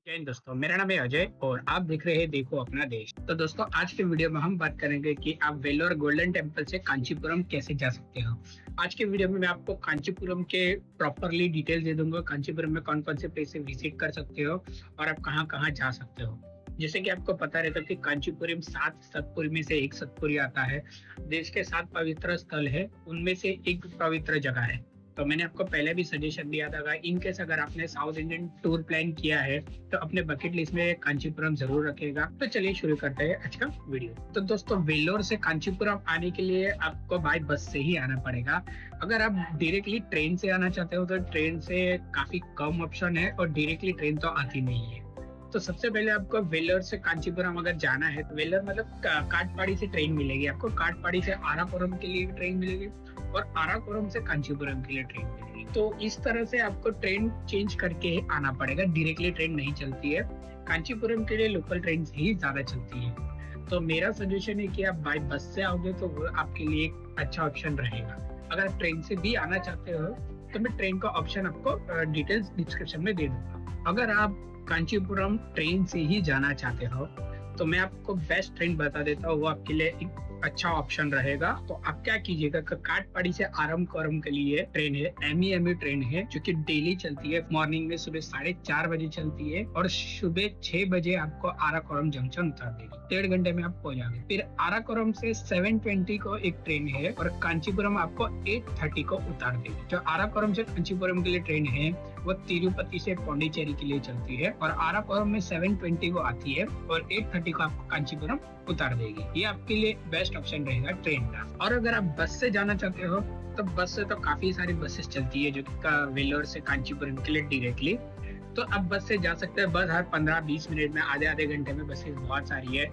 जय हिंद दोस्तों, मेरा नाम है अजय और आप देख रहे हैं देखो अपना देश। तो दोस्तों, आज के वीडियो में हम बात करेंगे कि आप वेलोर गोल्डन टेम्पल से कांचीपुरम कैसे जा सकते हो। आज के वीडियो में मैं आपको कांचीपुरम के प्रॉपरली डिटेल दे दूंगा। कांचीपुरम में कौन कौन से प्लेस विजिट कर सकते हो और आप कहाँ कहाँ जा सकते हो। जैसे कि आपको पता रहता है कि कांचीपुरम 7 सतपुरी में से एक सतपुरी आता है। देश के 7 पवित्र स्थल है, उनमें से एक पवित्र जगह है। तो मैंने आपको पहले भी सजेशन दिया था, इनकेस अगर आपने साउथ इंडियन टूर प्लान किया है तो अपने बकेट लिस्ट में कांचीपुरम जरूर रखेगा। तो चलिए शुरू करते हैं आज का वीडियो। तो दोस्तों, वेल्लोर से कांचीपुरम आने के लिए आपको बाय बस से ही आना पड़ेगा। अगर आप डायरेक्टली ट्रेन से आना चाहते हो तो ट्रेन से काफी कम ऑप्शन है और डायरेक्टली ट्रेन तो आती नहीं है। तो सबसे पहले आपको वेल्लोर से कांचीपुरम अगर जाना है तो वेल्लोर मतलब काटपाड़ी से ट्रेन मिलेगी आपको। काटपाड़ी से आरापुरम के लिए ट्रेन मिलेगी और आरापुरम से कांचीपुरम के लिए ट्रेन मिलेगी। तो इस तरह से आपको ट्रेन चेंज करके आना पड़ेगा, डायरेक्टली ट्रेन नहीं चलती है। कांचीपुरम के लिए लोकल ट्रेन ही ज्यादा चलती है। तो मेरा सजेशन है कि आप बाय बस से आओगे तो वो आपके लिए एक अच्छा ऑप्शन रहेगा। अगर आप ट्रेन से भी आना चाहते हो तो मैं ट्रेन का ऑप्शन आपको डिटेल्स डिस्क्रिप्शन में दे दूंगा। अगर आप कांचीपुरम ट्रेन से ही जाना चाहते हो तो मैं आपको बेस्ट ट्रेन बता देता हूँ, वो आपके लिए एक अच्छा ऑप्शन रहेगा। तो आप क्या कीजिएगा, काटपाड़ी से आरापुरम के लिए ट्रेन है, एमई ट्रेन है जो कि डेली चलती है। मॉर्निंग में सुबह 4:30 बजे चलती है और सुबह 6 बजे आपको आरापुरम जंक्शन उतार देगी। 1.5 घंटे में आप पहुंच जाओगे। फिर आरापुरम से 7:20 को एक ट्रेन है और कांचीपुरम आपको 8:30 को उतार देगी। जो आरापुरम से कांचीपुरम के लिए ट्रेन है वो तिरुपति से पौंडीचेरी के लिए चलती है और आरापुरम में 7:20 को आती है और 8:30 को आपको कांचीपुरम उतार देगी। ये आपके लिए बेस्ट ऑप्शन रहेगा ट्रेन का। और अगर आप बस से जाना चाहते हो तो बस से तो काफी सारी बसेस चलती है जो कि वेल्लोर से कांचीपुरम के लिए डायरेक्टली। तो आप बस से जा सकते हैं। बस हर 15-20 मिनट में, आधे घंटे में बसेस बहुत सारी है।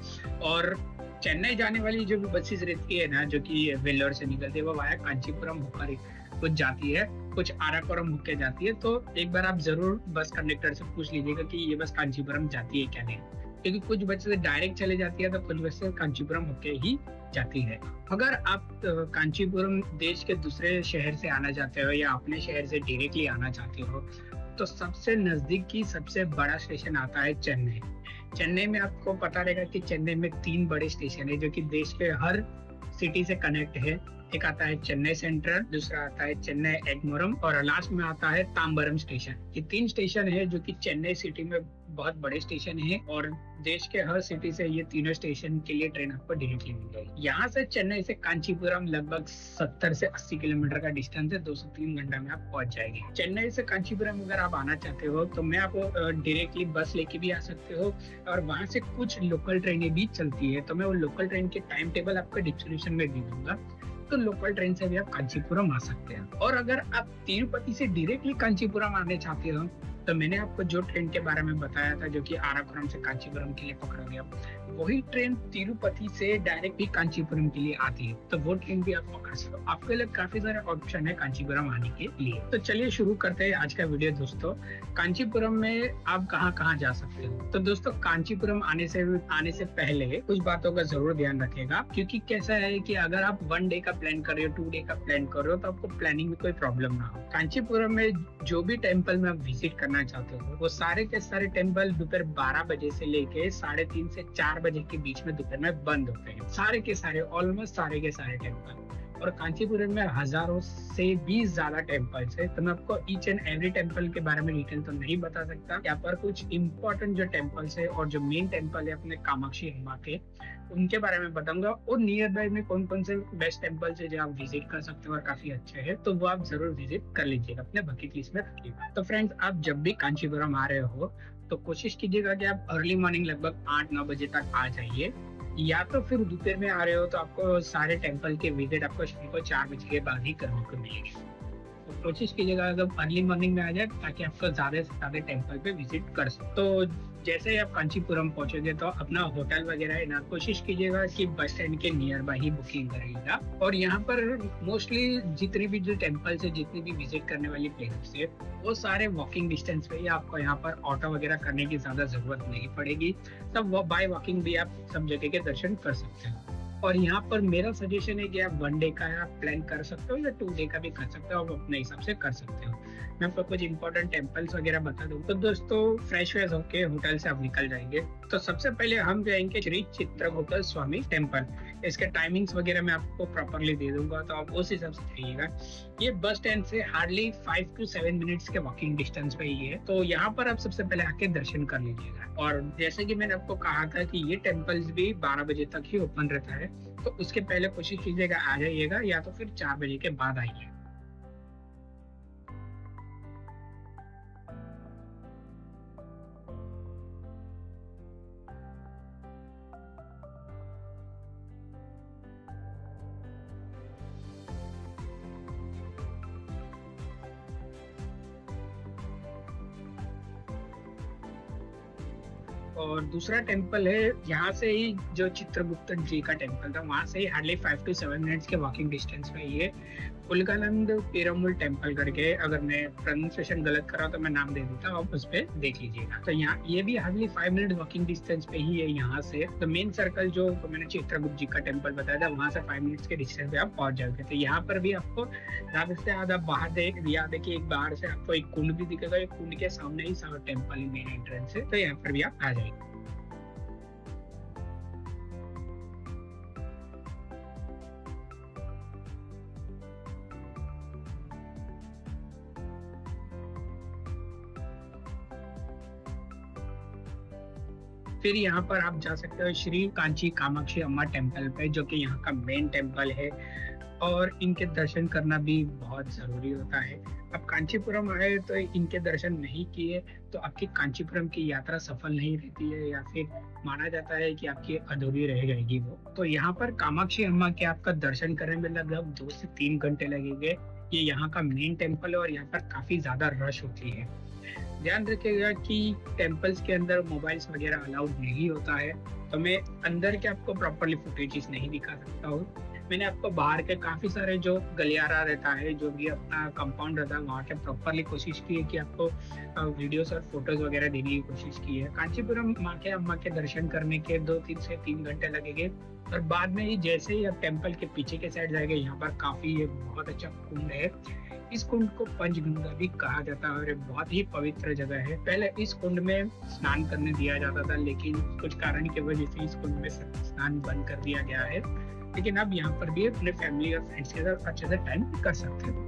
और चेन्नई जाने वाली जो भी बसेस रहती है ना, जो कि वेल्लोर से निकलती है, वो वाया कांचीपुरम होकर कुछ जाती है, कुछ आरापुरम होकर जाती है। तो एक बार आप जरूर बस कंडक्टर से पूछ लीजिएगा कि ये बस कांचीपुरम जाती है क्या नहीं, क्योंकि कुछ बसें डायरेक्ट चले जाती है तो कुछ बसें कांचीपुरम होके ही जाती है। अगर आप कांचीपुरम देश के दूसरे शहर से आना चाहते हो या अपने शहर से डायरेक्टली आना चाहते हो तो सबसे नजदीकी सबसे बड़ा स्टेशन आता है चेन्नई। चेन्नई में आपको पता रहेगा कि चेन्नई में 3 बड़े स्टेशन है जो कि देश के हर सिटी से कनेक्ट है। एक आता है चेन्नई सेंट्रल, दूसरा आता है चेन्नई एगमोरम और लास्ट में आता है तांबरम स्टेशन। ये 3 स्टेशन है जो कि चेन्नई सिटी में बहुत बड़े स्टेशन है और देश के हर सिटी से ये तीनों स्टेशन के लिए ट्रेन आपको डायरेक्टली मिल जाएगी। यहाँ से चेन्नई से कांचीपुरम लगभग 70 से 80 किलोमीटर का डिस्टेंस है। 2 से 3 घंटा में आप पहुंच जाएंगे। चेन्नई से कांचीपुरम अगर आप आना चाहते हो तो मैं आपको डायरेक्टली बस लेके भी आ सकते हो और वहां से कुछ लोकल ट्रेनें भी चलती है। तो मैं वो लोकल ट्रेन के टाइम टेबल आपको डिस्क्रिप्शन में दे दूंगा, तो लोकल ट्रेन से भी आप कांचीपुरम आ सकते हैं। और अगर आप तिरुपति से डायरेक्टली कांचीपुरम आने चाहते हो तो मैंने आपको जो ट्रेन के बारे में बताया था जो कि आरापुरम से कांचीपुरम के लिए पकड़ोगे आप, वही ट्रेन तिरुपति से डायरेक्टली कांचीपुरम के लिए आती है। तो वो ट्रेन भी आप पकड़ सकते हो। आपके लिए काफी सारे ऑप्शन है कांचीपुरम आने के लिए। तो चलिए शुरू करते हैं आज का वीडियो। दोस्तों, कांचीपुरम में आप कहाँ कहाँ जा सकते हो। तो दोस्तों, कांचीपुरम आने से पहले कुछ बातों का जरूर ध्यान रखेगा, क्योंकि कैसा है कि अगर आप 1 डे का प्लान कर रहे हो, 2 डे का प्लान कर रहे हो तो आपको प्लानिंग में कोई प्रॉब्लम ना हो। कांचीपुरम में जो भी टेम्पल में आप विजिट करना चाहते हो वो सारे के सारे टेम्पल दोपहर 12 बजे से लेके 3:30 से 4 बजे के बीच में दोपहर में बंद होते हैं। सारे के सारे, ऑलमोस्ट सारे के सारे टेम्पल। और कांचीपुरम में हजारों से भी ज्यादा टेम्पल्स है। तो मैं आपको ईच एंड एवरी टेम्पल के बारे में डिटेल तो नहीं बता सकता। यहाँ पर कुछ इंपॉर्टेंट जो टेम्पल्स है और जो मेन टेम्पल है अपने कामाक्षी अम्मा के, उनके बारे में बताऊंगा। और नियर बाय में कौन कौन से बेस्ट टेम्पल्स है जो आप विजिट कर सकते हो और काफी अच्छे हैं, तो वो आप जरूर विजिट कर लीजिएगा, अपने बकेट लिस्ट में रखिएगा। तो फ्रेंड्स, आप जब भी कांचीपुरम आ रहे हो तो कोशिश कीजिएगा कि आप अर्ली मॉर्निंग लगभग 8-9 बजे तक आ जाइए, या तो फिर दोपहर में आ रहे हो तो आपको सारे टेम्पल के विजिट आपको शाम को 4 बजे के बाद ही करने को मिलेगी। तो कोशिश कीजिएगा अगर अर्ली मॉर्निंग में आ जाए ताकि आपको ज्यादा से ज्यादा टेम्पल पे विजिट कर सके। तो जैसे ही आप कांचीपुरम पहुंचोगे तो अपना होटल वगैरह है ना, कोशिश कीजिएगा कि बस स्टैंड के नियर बाय ही बुकिंग करिएगा। और यहाँ पर मोस्टली जितनी भी जो टेम्पल्स है, जितनी भी विजिट करने वाली प्लेसेस है, वो सारे वॉकिंग डिस्टेंस पे ही। आपको यहाँ पर ऑटो वगैरह करने की ज्यादा जरूरत नहीं पड़ेगी। सब बाय वॉकिंग भी आप सब जगह के दर्शन कर सकते हैं। और यहाँ पर मेरा सजेशन है कि आप 1 डे का आप प्लान कर सकते हो या 2 डे का भी कर सकते हो, आप अपने हिसाब से कर सकते हो। मैं आपको कुछ इंपॉर्टेंट टेम्पल्स वगैरह बता दूं तो दोस्तों फ्रेश व्रेश होके होटल से आप निकल जाएंगे। तो सबसे पहले हम जाएंगे श्री चित्रगुप्त स्वामी टेम्पल। इसके टाइमिंग्स वगैरह मैं आपको प्रॉपरली दे दूंगा, तो आप उस हिसाब से जाइएगा। ये बस स्टैंड से हार्डली 5 to 7 मिनट्स के वॉकिंग डिस्टेंस पे ही है। तो यहाँ पर आप सबसे पहले आके दर्शन कर लीजिएगा। और जैसे कि मैंने आपको कहा था कि ये टेम्पल्स भी 12 बजे तक ही ओपन रहता है, तो उसके पहले कोशिश कीजिएगा आ जाइएगा, या तो फिर 4 बजे के बाद आइए। और दूसरा टेम्पल है यहाँ से ही, जो चित्रगुप्त जी का टेम्पल था, वहां से ही हार्डली 5 to 7 मिनट्स के वॉकिंग डिस्टेंस पे ये उलगानंद पेरुमल टेम्पल करके, अगर मैं प्रोनाउंसिएशन गलत कर रहा हूं तो मैं नाम दे देता हूँ, आप उस पर देख लीजिएगा। तो यहाँ ये भी हार्डली 5 मिनट वॉकिंग डिस्टेंस पे ही है यहाँ से। तो मेन सर्कल जो मैंने चित्रगुप्त जी का टेम्पल बताया था, वहां से 5 मिनट्स के डिस्टेंस पे आप पहुंच जाओगे। तो यहाँ पर भी आपको ज्यादा से ज्यादा बाहर देखिए, एक बाहर से आपको एक कुंड भी दिखेगा, एक कुंड के सामने ही टेम्पल मेन एंट्रेंस है, तो यहाँ पर भी आप आ जाएंगे। फिर यहाँ पर आप जा सकते हो श्री कांची कामाक्षी अम्मा टेम्पल पे, जो कि यहाँ का मेन टेम्पल है, और इनके दर्शन करना भी बहुत जरूरी होता है। आप कांचीपुरम आए तो इनके दर्शन नहीं किए तो आपकी कांचीपुरम की यात्रा सफल नहीं रहती है, या फिर माना जाता है कि आपकी अधूरी रह जाएगी वो। तो यहाँ पर कामाक्षी अम्मा के आपका दर्शन करने में लगभग 2 से 3 घंटे लगेंगे। ये यहाँ का मेन टेम्पल है और यहाँ पर काफी ज्यादा रश होती है। ध्यान रखिएगा कि टेम्पल्स के अंदर मोबाइल्स वगैरह अलाउड नहीं होता है, तो मैं अंदर के आपको प्रॉपरली फुटेजेस नहीं दिखा सकता हूँ। मैंने आपको बाहर के काफी सारे जो गलियारा रहता है, जो भी अपना कंपाउंड रहता है, वहाँ के प्रॉपरली कोशिश की है कि आपको वीडियोस और फोटोज वगैरह देने की कोशिश की है। कांचीपुरम माँ के अम्मा के दर्शन करने के 2 से 3 घंटे लगेंगे। और बाद में ही जैसे ही आप टेम्पल के पीछे के साइड जाएंगे, यहाँ पर काफी ये बहुत अच्छा कुंड है। इस कुंड को पंचगंगा भी कहा जाता है और ये बहुत ही पवित्र जगह है। पहले इस कुंड में स्नान करने दिया जाता था, लेकिन कुछ कारण की वजह से इस कुंड में स्नान बंद कर दिया गया है। लेकिन अब यहाँ पर भी अपने फैमिली और फ्रेंड्स के साथ अच्छे से टाइम कर सकते हैं।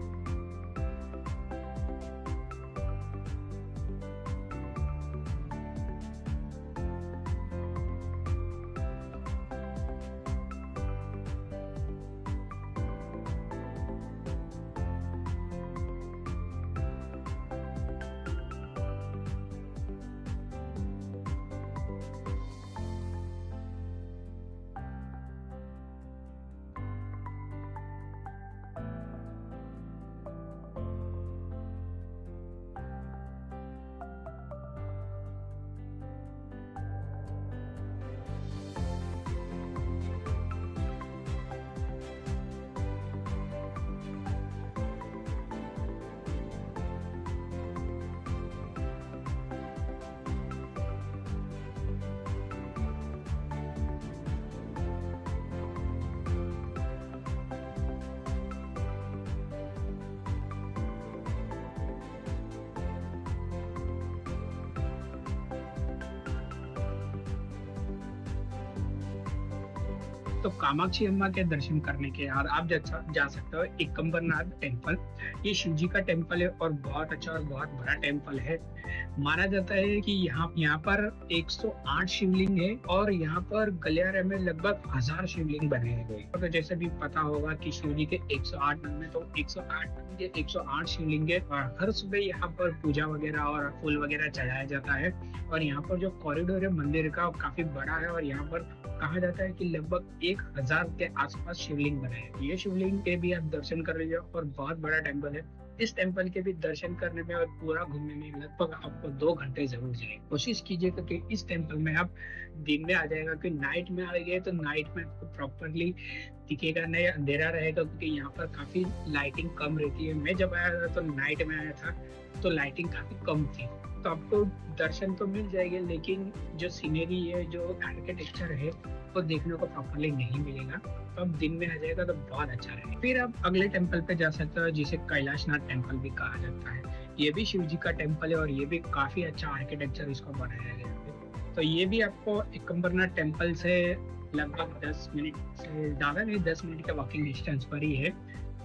तो कामाक्षी अम्मा के दर्शन करने के बाद आप जा सकते हो एकम्बरनाथ टेम्पल। ये शिव जी का टेम्पल है और बहुत अच्छा और बहुत बड़ा टेम्पल है। माना जाता है कि यहाँ पर 108 शिवलिंग है और यहाँ पर गलियारे में लगभग 1000 शिवलिंग बने गए। तो जैसे भी पता होगा कि शिव जी के 108 नाम है, तो 108 शिवलिंग है और हर सुबह यहाँ पर पूजा वगैरह और फूल वगैरह चढ़ाया जाता है। और यहाँ पर जो कॉरिडोर है मंदिर का काफी बड़ा है और यहाँ पर कहा जाता है कि लगभग 1000 के आसपास शिवलिंग बने हैं। ये शिवलिंग के भी आप दर्शन कर लीजिए और बहुत बड़ा टेम्पल है। इस टेम्पल के भी दर्शन करने में और पूरा घूमने में लगभग आपको 2 घंटे जरूर जाए। कोशिश कीजिएगा कि इस टेम्पल में आप दिन में आ जाएगा, कि नाइट में आ गए तो नाइट में आपको प्रॉपरली दिखेगा नहीं, अंधेरा रहेगा, क्योंकि यहाँ पर काफी लाइटिंग कम रहती है। मैं जब आया था तो नाइट में आया था तो लाइटिंग काफी कम थी, तो आपको दर्शन तो मिल जाएंगे, लेकिन जो सीनरी है, जो आर्किटेक्चर है, आपको देखने को प्रॉपरली नहीं मिलेगा, तो आप दिन में आ जाएगा तो बहुत अच्छा रहेगा। फिर आप अगले टेम्पल पे जा सकते हो जिसे कैलाशनाथ टेम्पल भी कहा जाता है। ये भी शिव जी का टेम्पल है और ये भी काफी अच्छा आर्किटेक्चर इसको बनाया गया है। तो ये भी आपको एकम्बरनाथ टेम्पल से लगभग 10 मिनट से ज़्यादा नहीं, 10 मिनट के वॉकिंग डिस्टेंस पर ही है।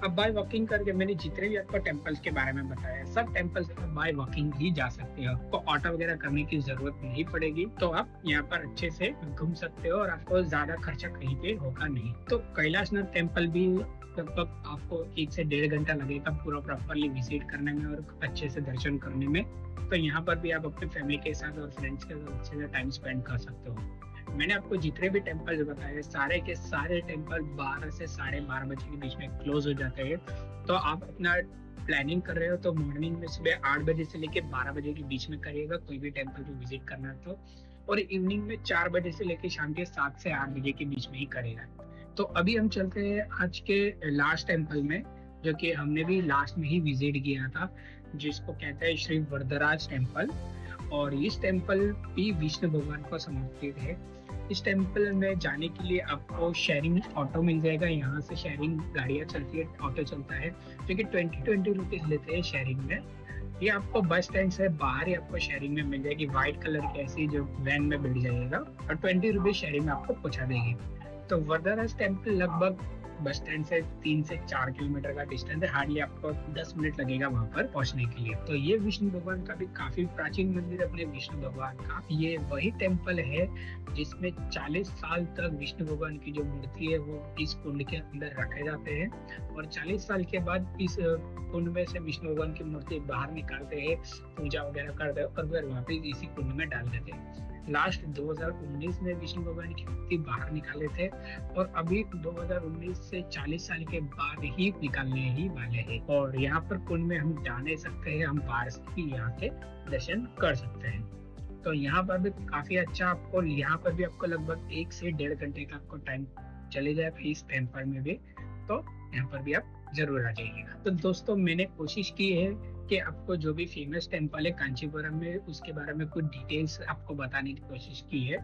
अब बाय वॉकिंग करके मैंने जितने भी आपको टेम्पल्स के बारे में बताया, सब टेम्पल्स बाय वॉकिंग ही जा सकते हो। आपको ऑटो वगैरह करने की जरूरत नहीं पड़ेगी, तो आप यहाँ पर अच्छे से घूम सकते हो और आपको ज्यादा खर्चा कहीं पे होगा नहीं। तो कैलाशनाथ टेम्पल भी लगभग आपको 1 से 1.5 घंटा लगेगा पूरा प्रॉपरली विजिट करने में और अच्छे से दर्शन करने में। तो यहाँ पर भी आप अपनी फैमिली के साथ और फ्रेंड्स के साथ अच्छे से टाइम स्पेंड कर सकते हो। मैंने आपको जितने भी टेम्पल बताए, सारे के सारे टेम्पल 12 से 12:30 बजे के बीच में क्लोज हो जाते हैं। तो आप अपना प्लानिंग कर रहे हो तो मॉर्निंग में सुबह 8 बजे से लेकर 12 बजे के बीच में करिएगा कोई भी टेम्पल को विजिट करना है तो, और इवनिंग में 4 बजे से लेकर शाम के 7 से 8 बजे के बीच में ही करेगा। तो अभी हम चलते हैं आज के लास्ट टेम्पल में, जो कि हमने भी लास्ट में ही विजिट किया था, जिसको कहते हैं श्री वरदराज टेम्पल। और इस टेम्पल भी विष्णु भगवान को समर्पित है। इस टेम्पल में जाने के लिए आपको शेयरिंग ऑटो मिल जाएगा। यहाँ से शेयरिंग गाड़ियाँ चलती है, ऑटो चलता है जो कि 20 रुपीज लेते हैं शेयरिंग में। ये आपको बस स्टैंड से बाहर ही आपको शेयरिंग में मिल जाएगी, व्हाइट कलर की ऐसी जो वैन में बैठ जाइएगा और 20 रुपीज शेयरिंग में आपको पहुंचा देगी। तो वरदराज टेम्पल लगभग बस स्टैंड से 3 से 4 किलोमीटर का डिस्टेंस है। हार्डली आपको 10 मिनट लगेगा वहां पर पहुंचने के लिए। तो ये विष्णु भगवान का भी काफी प्राचीन मंदिर है अपने विष्णु भगवान का। ये वही टेम्पल है जिसमें 40 साल तक विष्णु भगवान की जो मूर्ति है वो इस कुंड के अंदर रखे जाते हैं और 40 साल के बाद इस कुंड में से विष्णु भगवान की मूर्ति बाहर निकालते हैं, पूजा वगैरह करते हैं और फिर वापिस इसी कुंड में डाल देते हैं। लास्ट 2019 में विष्णु भगवान की मूर्ति बाहर निकाले थे और अभी 2019 से 40 साल के बाद ही निकालने ही वाले हैं। और यहाँ पर कुंड में हम जा नहीं सकते हैं, हम बाहर से ही यहाँ के दर्शन कर सकते हैं। तो यहाँ पर भी काफी अच्छा, आपको यहाँ पर भी आपको लगभग 1 से 1.5 घंटे का आपको टाइम चले जाएगा इस टेम्पल में भी। तो यहाँ पर भी आप जरूर आ जाइएगा। तो दोस्तों मैंने कोशिश की है कि आपको जो भी फेमस टेम्पल है कांचीपुरम में उसके बारे में कुछ डिटेल्स आपको बताने की कोशिश की है।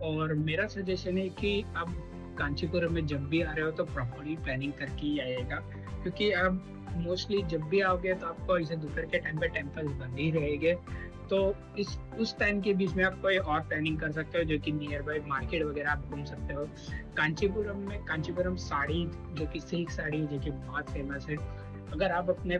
और मेरा सजेशन है कि आप कांचीपुरम में जब भी आ रहे हो तो प्रॉपरली प्लानिंग करके ही आइएगा, क्योंकि आप मोस्टली जब भी आओगे तो आपको इसे दोपहर के टाइम पे टेम्पल बंद ही रहेंगे। तो उस टाइम के बीच में आप कोई और प्लानिंग कर सकते हो, जो कि नियर बाय मार्केट वगैरह आप घूम सकते हो। कांचीपुरम साड़ी, जो कि सिल्क साड़ी, जो कि बहुत फेमस है। अगर आप अपने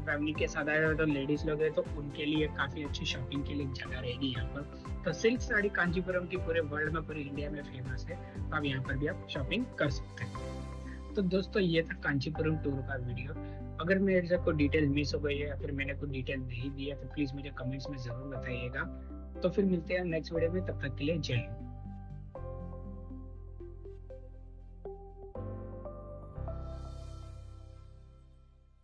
फैमिली के साथ आए हो तो लेडीज लोग हैं तो उनके लिए काफी अच्छी शॉपिंग के लिए जगह रहेगी यहाँ पर। तो सिल्क साड़ी कांचीपुरम की पूरे वर्ल्ड में, पूरे इंडिया में फेमस है, तो आप यहाँ पर भी आप शॉपिंग कर सकते हैं। तो दोस्तों ये था कांचीपुरम टूर का वीडियो। अगर मेरे से कोई डिटेल मिस हो गई है या फिर मैंने कोई डिटेल नहीं दिया तो प्लीज मुझे कमेंट्स में जरूर बताइएगा। तो फिर मिलते हैं नेक्स्ट वीडियो में, तब तक के लिए जय हिंद।